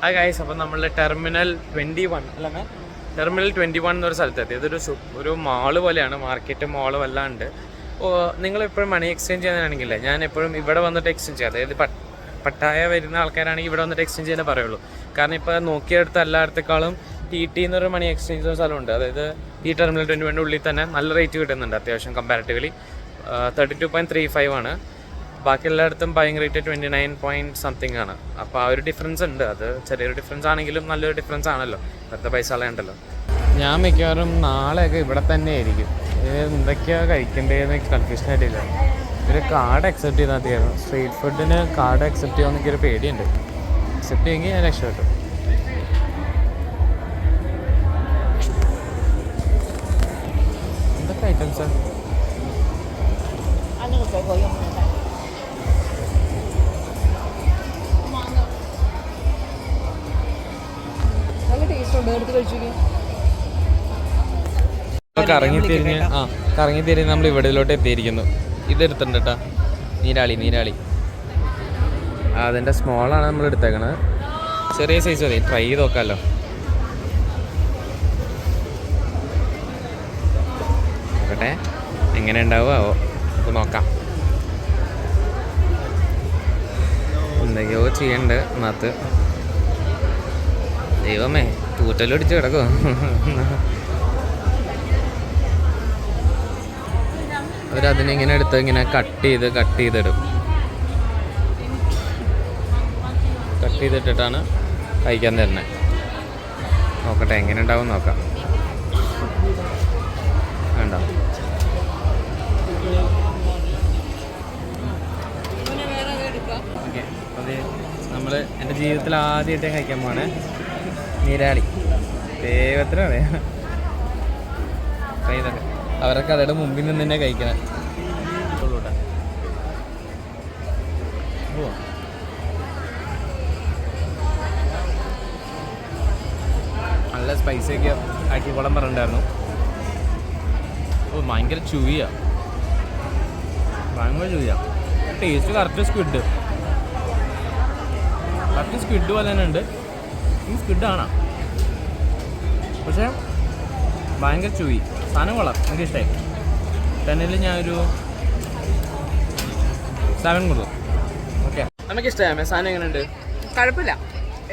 ആ ഗൈസ്, അപ്പോൾ നമ്മൾ ടെർമിനൽ 21 അല്ലേ, ടെർമിനൽ 21 എന്നൊരു സ്ഥലത്തെത്തി. ഇതൊരു മാള് പോലെയാണ്, മാർക്കറ്റ് മാള് വല്ലാണ്ട്. നിങ്ങളെപ്പോഴും മണി എക്സ്ചേഞ്ച് ചെയ്യാനാണെങ്കിൽ ഞാൻ എപ്പോഴും ഇവിടെ വന്നിട്ട് എക്സ്ചേഞ്ച് ചെയ്യാം. അതായത് പട്ടായ വരുന്ന ആൾക്കാരാണെങ്കിൽ ഇവിടെ വന്നിട്ട് എക്സ്ചേഞ്ച് ചെയ്യാനേ പറയുള്ളൂ. കാരണം ഇപ്പോൾ നോക്കിയെടുത്ത എല്ലായിടത്തേക്കാളും TT എന്നൊരു മണി എക്സ്ചേഞ്ച് ഒരു സ്ഥലമുണ്ട്. അതായത് ഈ ടെർമിനൽ 21 ഉള്ളിൽ തന്നെ നല്ല റേറ്റ് കിട്ടുന്നുണ്ട് അത്യാവശ്യം കമ്പാരിറ്റീവ്ലി. 32.35 ആണ്. ബാക്കി എല്ലായിടത്തും ബൈങ് റേറ്റ് 29 ആണ്. അപ്പോൾ ആ ഒരു ഡിഫറൻസ് ഉണ്ട്. അത് ചെറിയൊരു ഡിഫറൻസ് ആണെങ്കിലും നല്ലൊരു ഡിഫറൻസ് ആണല്ലോ, വെറുതെ പൈസ കളയണ്ടല്ലോ. ഞാൻ മിക്കവാറും നാളെയൊക്കെ ഇവിടെ തന്നെ ആയിരിക്കും. എന്തൊക്കെയാണ് കഴിക്കേണ്ടതെന്ന് കൺഫ്യൂഷൻ ആയിട്ടില്ല. ഒരു കാർഡ് അക്സെപ്റ്റ് ചെയ്താൽ മതിയായിരുന്നു. സ്ട്രീറ്റ് ഫുഡിന് കാർഡ് അക്സെപ്റ്റ് ചെയ്യുമെന്ന് എനിക്കൊരു പേടിയുണ്ട്. അക്സെപ്റ്റ് ചെയ്യുമെങ്കിൽ ഞാൻ രക്ഷപ്പെട്ടു. എന്തൊക്കെ ഐറ്റംസാണ്? കറങ്ങി തിരിഞ്ഞ് നമ്മൾ ഇവിടെയിലോട്ട് എത്തിയിരിക്കുന്നു. ഇതെടുത്തിട്ടുണ്ട് കേട്ടോ, നീരാളി. അതിൻ്റെ സ്മോളാണ് നമ്മൾ എടുത്തേക്കണത്. ചെറിയ സൈസ് മതി, ട്രൈ ചെയ്ത് നോക്കാമല്ലോ. നോക്കട്ടെ എങ്ങനെ ഉണ്ടാവുമോ, നമുക്ക് നോക്കാം. എന്തൊക്കെയോ ചെയ്യണ്ട് അതിനകത്ത്. ദൈവമേ, തൂറ്റലൊടിച്ച് കിടക്കുമോ? അവരതിനിങ്ങനെ എടുത്ത് ഇങ്ങനെ കട്ട് ചെയ്തിടും. കട്ട് ചെയ്തിട്ടിട്ടാണ് കഴിക്കാൻ തരുന്നത്. നോക്കട്ടെ എങ്ങനെ ഉണ്ടാവും നോക്കാം. വേണ്ട, ഓക്കെ. അത് നമ്മൾ എൻ്റെ ജീവിതത്തിൽ ആദ്യമായിട്ട് കഴിക്കാൻ പോണേ നീരാളി. ദൈവത്തിനാണ് ഇതൊക്കെ അവരൊക്കെ അതയുടെ മുമ്പിൽ നിന്ന് തന്നെ കഴിക്കണേ. നല്ല സ്പൈസിയൊക്കെ അടിപൊളം പറഞ്ഞിട്ടുണ്ടായിരുന്നു. ഭയങ്കര ചൂയ ടേസ്റ്റ്. കറക്റ്റ് സ്ക്വിഡ് പോലെ തന്നെ ഉണ്ട്. ഈ സ്ക്വിഡാണ്, പക്ഷേ ഭയങ്കര ചൂയി സാധനം. കൊള്ളാം, എനിക്കിഷ്ടമായി. 10ൽ ഞാനൊരു 7 കൊടുക്കും. ഓക്കെ, നമുക്കിഷ്ടമായി. സാധനം എങ്ങനെയുണ്ട്? കുഴപ്പമില്ല.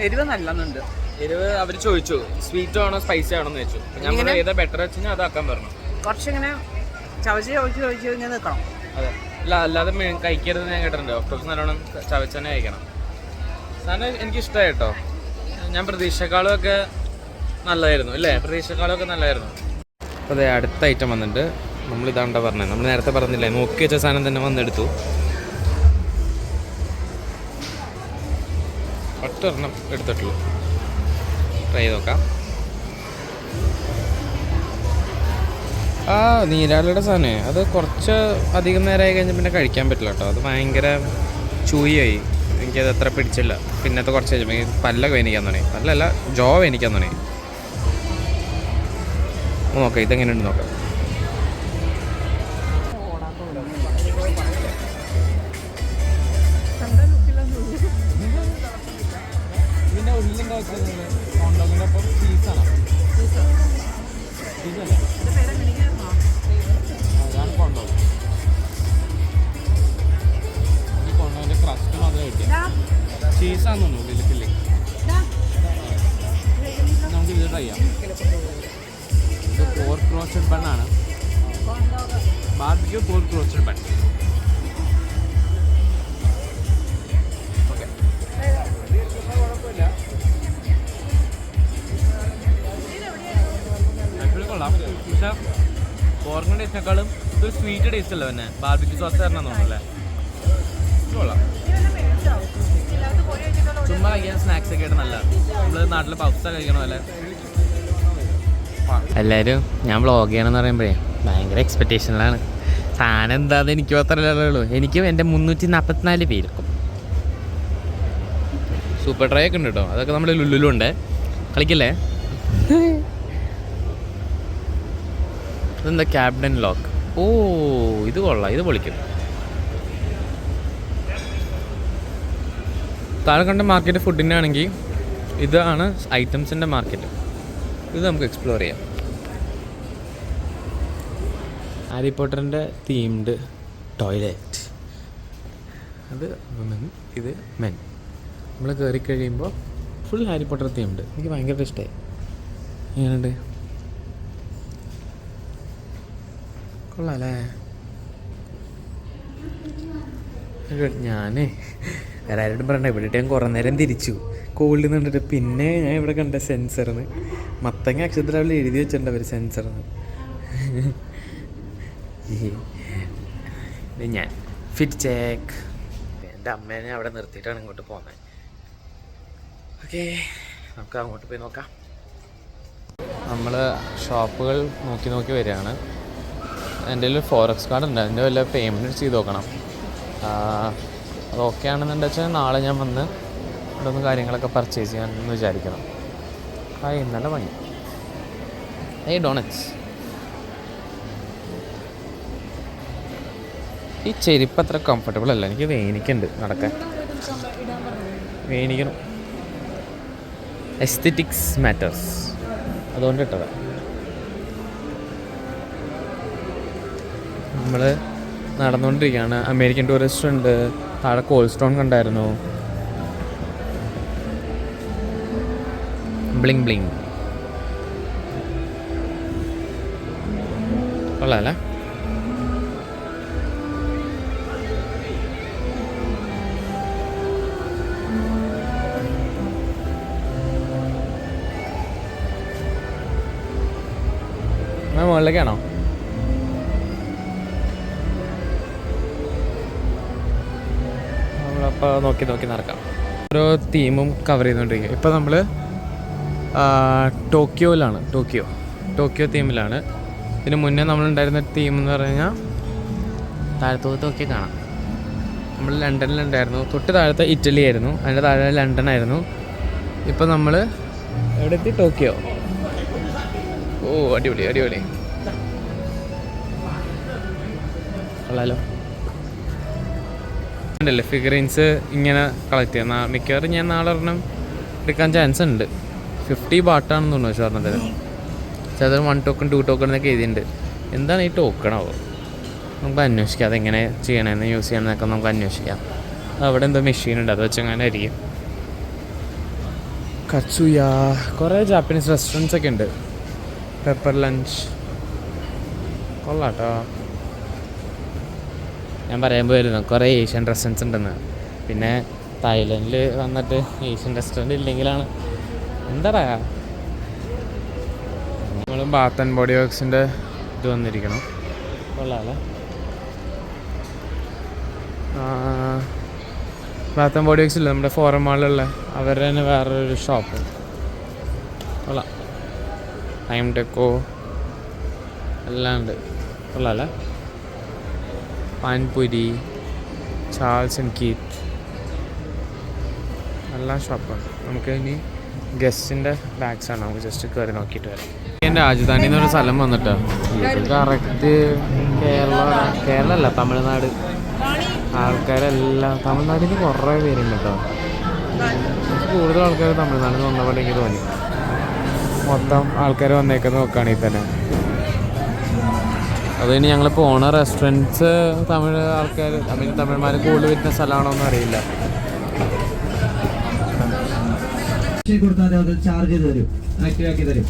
എരിവ് നല്ലെന്നുണ്ട്. എരിവ് അവർ ചോദിച്ചു സ്വീറ്റ് ആണോ സ്പൈസി ആണോ എന്ന് ചോദിച്ചു. ഞാൻ ഏതാ ബെറ്റർ വെച്ചാൽ അതാക്കാൻ പറഞ്ഞു. കുറച്ചിങ്ങനെ ചോദിച്ച് ഇങ്ങനെ നിൽക്കണം. അതെ, ഇല്ല അല്ലാതെ കഴിക്കരുത് ഞാൻ കേട്ടിട്ടുണ്ട്. ഡോക്ടേഴ്സ് നല്ലോണം ചവച്ച് തന്നെ കഴിക്കണം. സാധനം എനിക്കിഷ്ടമായി കേട്ടോ. ഞാൻ പ്രതീക്ഷക്കാളും ഒക്കെ നല്ലതായിരുന്നു അല്ലേ? അപ്പോൾ അതെ, അടുത്ത ഐറ്റം വന്നിട്ട് നമ്മളിതാണ്ടാ പറഞ്ഞത്. നമ്മൾ നേരത്തെ പറഞ്ഞില്ലേ, നോക്കി വെച്ച സാധനം തന്നെ വന്നെടുത്തു. ഒറ്റൊരെണ്ണം എടുത്തിട്ടുള്ളൂ. ട്രൈ ചെയ്ത് നോക്കാം. ആ നീരാളിയുടെ സാധനമേ, അത് കുറച്ച് അധികം നേരമായി കഴിഞ്ഞാൽ പിന്നെ കഴിക്കാൻ പറ്റില്ല കേട്ടോ. അത് ഭയങ്കര ചൂയായി. എനിക്കത് അത്ര പിടിച്ചില്ല. പിന്നത്തെ കുറച്ച് കഴിഞ്ഞപ്പോൾ പല്ലൊക്കെ വേനിക്കാൻ തുടങ്ങി. പല്ലല്ല, ജോ വേനിക്കാൻ തുടങ്ങി. നോക്കാം ഇതെങ്ങനെയുണ്ട് നോക്കാം. ഇതിൻ്റെ ഉള്ളിലെന്താ വെച്ചാൽ കോണ്ടോമിൻ്റെ ഒപ്പം ചീസാണ്. ചീസല്ലേ? അതാണ് കോണ്ടോ. ഈ കോണ്ടോമിൻ്റെ ക്രസ്റ്റ് മാത്രമേ കിട്ടിയ ചീസാന്ന് തോന്നുന്നു ഉള്ളിലേക്കില്ലേ. നമുക്ക് ഇത് ട്രൈ ചെയ്യാം. ഇത് പോർക്ക് റോസ്റ്റഡ് ബണ്ണാണ്. Barbecue pork roasted bun. Okay, actually കൊള്ളാം. പക്ഷേ പോർക്കിൻ്റെ ടേസ്റ്റിനേക്കാളും ഇതൊരു സ്വീറ്റ് ടേസ്റ്റ് അല്ല. പിന്നെ ബാർബിക്യൂ സോസ് തരണം തോന്നുന്നു അല്ലേ? കൊള്ളാം. ചുമ്മാ കഴിക്കാൻ സ്നാക്സ് ഒക്കെ ആയിട്ട് നല്ല. നമ്മൾ നാട്ടിൽ പഫ്സ കഴിക്കണ പോലെ. എല്ലാവരും ഞാൻ വ്ളോഗ് ചെയ്യണമെന്ന് പറയുമ്പോഴേ ഭയങ്കര എക്സ്പെക്റ്റേഷനിലാണ്. സാധനം എന്താണെന്ന് എനിക്ക് മാത്രമല്ലേ ഉള്ളൂ. എനിക്കും എൻ്റെ 344 പേർക്കും. സൂപ്പർ ട്രൈ ഒക്കെ ഉണ്ട് കേട്ടോ. അതൊക്കെ നമ്മുടെ ലുല്ലുണ്ട്. കളിക്കല്ലേ? ഇതെന്താ ക്യാപ്റ്റൻ ലോക്ക്? ഓ, ഇത് കൊള്ളാം, ഇത് പൊളിക്കും. താഴെ കണ്ട മാർക്കറ്റ് ഫുഡിൻ്റെ ആണെങ്കിൽ ഇതാണ് ഐറ്റംസിൻ്റെ മാർക്കറ്റ്. ഇത് നമുക്ക് എക്സ്പ്ലോർ ചെയ്യാം. ഹാരി പോട്ടറിൻ്റെ തീംഡ് ടോയ്ലറ്റ്. അത് വുമൻ, ഇത് മെൻ. നമ്മൾ കയറി കഴിയുമ്പോൾ ഫുൾ ഹാരി പോട്ടർ തീംഡ്. എനിക്ക് ഭയങ്കര ഇഷ്ടമായി. എങ്ങനെയുണ്ട്? കൊള്ളാല്ലേ? ഞാൻ വേറെ ആരോടും പറയണ്ട, ഇവിടെ ഞാൻ കുറേ നേരം തിരിച്ചു കോൾഡിൽ നിന്നിട്ട്. പിന്നെ ഞാൻ ഇവിടെ കണ്ട സെൻസറിന് മത്തങ്ങ അക്ഷരത്തിൽ എഴുതി വെച്ചിട്ടുണ്ട് അവർ സെൻസറിന്. ഞാൻ ഫിറ്റ് ചെക്ക്. എൻ്റെ അമ്മേനെ അവിടെ നിർത്തിയിട്ടാണ് ഇങ്ങോട്ട് പോകുന്നത്. ഓക്കെ, നമുക്ക് അങ്ങോട്ട് പോയി നോക്കാം. നമ്മൾ ഷോപ്പുകൾ നോക്കി നോക്കി വരികയാണ്. എൻ്റെ കയ്യിൽ ഫോറക്സ് കാർഡ് ഉണ്ട്. അതിൻ്റെ വല്ല പേയ്മെൻറ്റ് ചെയ്ത് നോക്കണം. അത് ഓക്കെ ആണെന്നുണ്ടെന്ന് വെച്ചാൽ നാളെ ഞാൻ വന്ന് ഇവിടെ ഒന്ന് കാര്യങ്ങളൊക്കെ പർച്ചേസ് ചെയ്യാമെന്ന് വിചാരിക്കണം. നല്ല പണി. ഡോണറ്റ്സ്. ഈ ചെരുപ്പ് അത്ര കംഫർട്ടബിൾ അല്ല. എനിക്ക് വേനിക്കുണ്ട് നടക്കാൻ. വേനിക്കണം. എസ്തെറ്റിക്സ് മാറ്റേഴ്സ്, അതുകൊണ്ട് ഇട്ടതാണ്. നമ്മൾ നടന്നുകൊണ്ടിരിക്കുകയാണ്. അമേരിക്കൻ ടൂറിസ്റ്റ് ഉണ്ട്. താഴെ കോൾഡ് സ്റ്റോൺ കണ്ടായിരുന്നു. ബ്ലിങ് ബ്ലിങ് കൊള്ളാല്ലേ? മുകളിലേക്കാണോ? നമ്മളപ്പോൾ നോക്കി നോക്കി നടക്കാം. ഓരോ തീമും കവർ ചെയ്തുകൊണ്ടിരിക്കുക. ഇപ്പോൾ നമ്മൾ ടോക്കിയോയിലാണ്. ടോക്കിയോ തീമിലാണ്. ഇതിന് മുന്നേ നമ്മളുണ്ടായിരുന്ന തീം എന്ന് പറഞ്ഞു കഴിഞ്ഞാൽ താഴത്തോട്ട് നോക്കി കാണാം. നമ്മൾ ലണ്ടനിലുണ്ടായിരുന്നു. തൊട്ട് താഴത്തെ ഇറ്റലി ആയിരുന്നു. അതിൻ്റെ താഴെ ലണ്ടൻ ആയിരുന്നു. ഇപ്പോൾ നമ്മൾ എവിടെ എത്തി? ടോക്കിയോ. ഓ, അടിപൊളി അടിപൊളി. കൊള്ളാലോ. ഉണ്ടല്ലേ ഫിഗറിൻസ് ഇങ്ങനെ കളക്ട് ചെയ്യാം. മിക്കവാറും ഞാൻ നാളെ ഒരെണ്ണം എടുക്കാൻ ചാൻസ് ഉണ്ട്. 50 ബാട്ടാണെന്ന് തോന്നുന്നു സ്വർണ്ണത്തിന്. ചിലത് 1 ടോക്കൺ 2 ടോക്കൺ എന്നൊക്കെ എഴുതിയിട്ടുണ്ട്. എന്താണ് ഈ ടോക്കണാവോ? നമുക്ക് അന്വേഷിക്കാം. അതെങ്ങനെ ചെയ്യണമെന്ന് യൂസ് ചെയ്യണമെന്നൊക്കെ നമുക്ക് അന്വേഷിക്കാം. അവിടെ എന്തോ മെഷീൻ ഉണ്ട്, അത് വെച്ച് അങ്ങനെ ആയിരിക്കും. കച്ചുയ. കുറേ ജാപ്പനീസ് റെസ്റ്റോറൻറ്റ്സ് ഒക്കെ ഉണ്ട്. പെപ്പർ ലഞ്ച് കൊള്ളാട്ടോ. ഞാൻ പറയാൻ പോയിരുന്നു കുറേ ഏഷ്യൻ റെസ്റ്റോറൻറ്റ്സ് ഉണ്ടെന്ന്. പിന്നെ തായ്ലൻഡിൽ വന്നിട്ട് ഏഷ്യൻ റെസ്റ്റോറൻറ്റ് ഇല്ലെങ്കിലാണ് എന്താ പറയുക. നമ്മൾ ബാത്ത് ആൻഡ് ബോഡി വർക്സിൻ്റെ ഇത് വന്നിരിക്കണം. കൊള്ളാമല്ലേ? ബാത്ത് ആൻഡ് ബോഡി വർക്സ് ഇല്ല, നമ്മുടെ ഫോറം മാളിലുള്ള അവരുടെ തന്നെ വേറൊരു ഷോപ്പ്. കൊള്ളാം. ടൈം ഡെക്കോ എല്ലാം ഉണ്ട്. കൊള്ളാമല്ലേ? പാൻപുരി, ചാൾസ് ആൻഡ് കീറ്റ്, എല്ലാ ഷോപ്പാണ്. നമുക്ക് ഇനി ഗസ്റ്റിൻ്റെ ബാഗ്സാണ്. നമുക്ക് ജസ്റ്റ് കയറി നോക്കിയിട്ട് വരാം. എൻ്റെ രാജധാനി എന്നൊരു സ്ഥലം വന്നിട്ട് ഇത് കറക്റ്റ് കേരള അല്ല, തമിഴ്നാട്. ആൾക്കാരെല്ലാം തമിഴ്നാട്ടിൽ നിന്ന് കുറേ പേരുണ്ട് കേട്ടോ. കൂടുതൽ ആൾക്കാർ തമിഴ്നാട്ടിൽ നിന്ന് വന്ന പോലെ എനിക്ക് തോന്നി. മൊത്തം ആൾക്കാർ വന്നേക്കുന്നത് നോക്കുകയാണെങ്കിൽ തന്നെ. അത് കഴിഞ്ഞ് ഞങ്ങൾ പോണ റെസ്റ്റോറൻറ്റ്സ് തമിഴ് ആൾക്കാർ, തമിഴന്മാർ കൂടുതൽ വരുന്ന സ്ഥലമാണോ എന്ന് അറിയില്ല. ചാർജ് ചെയ്ത് തരും, ആക്റ്റീവ് ആക്കി തരും.